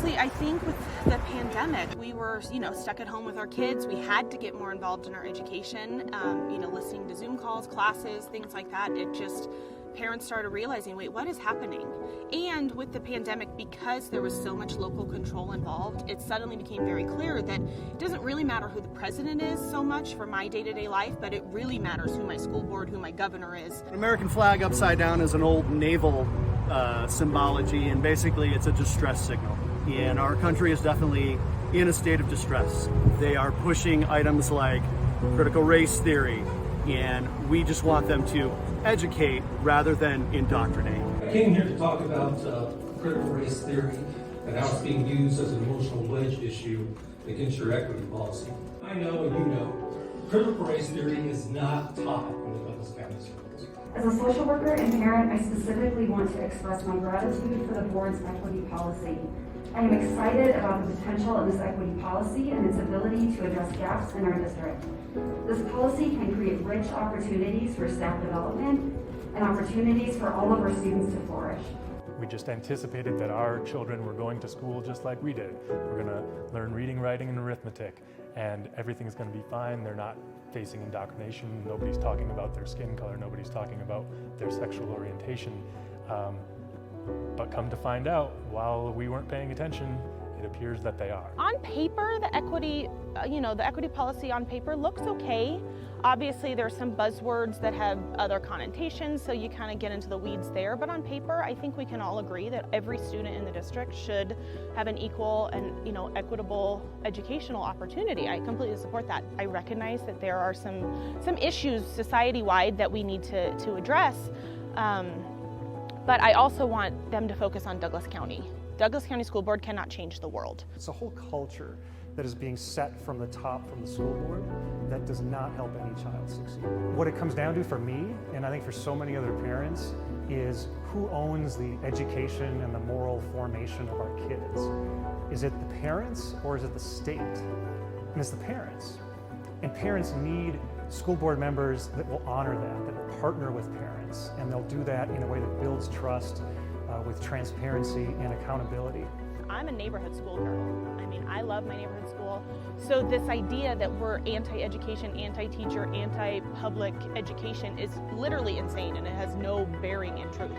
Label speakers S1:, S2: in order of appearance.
S1: honestly, I think with the pandemic, we were, stuck at home with our kids. We had to get more involved in our education, listening to Zoom calls, classes, things like that. Parents started realizing, wait, what is happening? And with the pandemic, because there was so much local control involved, it suddenly became very clear that it doesn't really matter who the president is so much for my day-to-day life, but it really matters who my school board, who my governor is.
S2: An American flag upside down is an old naval symbology, and basically it's a distress signal. And our country is definitely in a state of distress. They are pushing items like critical race theory, and we just want them to educate rather than indoctrinate.
S3: I came here to talk about critical race theory and how it's being used as an emotional wedge issue against your equity policy. I know and you know, critical race theory is not taught in the Douglas County schools.
S4: As a social worker and parent, I specifically want to express my gratitude for the board's equity policy. I am excited about the potential of this equity policy and its ability to address gaps in our district. This policy can create rich opportunities for staff development and opportunities for all of our students to flourish.
S5: We just anticipated that our children were going to school just like we did. We're going to learn reading, writing, and arithmetic, and everything's going to be fine. They're not facing indoctrination. Nobody's talking about their skin color. Nobody's talking about their sexual orientation. But come to find out, while we weren't paying attention, it appears that they are.
S1: On paper, the equity policy on paper looks okay. Obviously, there's some buzzwords that have other connotations, so you kind of get into the weeds there. But on paper, I think we can all agree that every student in the district should have an equal and equitable educational opportunity. I completely support that. I recognize that there are some issues society-wide that we need to address. But I also want them to focus on Douglas County. Douglas County School Board cannot change the world.
S6: It's a whole culture that is being set from the top, from the school board, that does not help any child succeed. What it comes down to for me, and I think for so many other parents, is who owns the education and the moral formation of our kids. Is it the parents or is it the state? And it's the parents. And parents need school board members that will honor that will partner with parents, and they'll do that in a way that builds trust with transparency and accountability.
S1: I'm a neighborhood school girl. I love my neighborhood school. So this idea that we're anti-education, anti-teacher, anti-public education is literally insane, and it has no bearing in truth.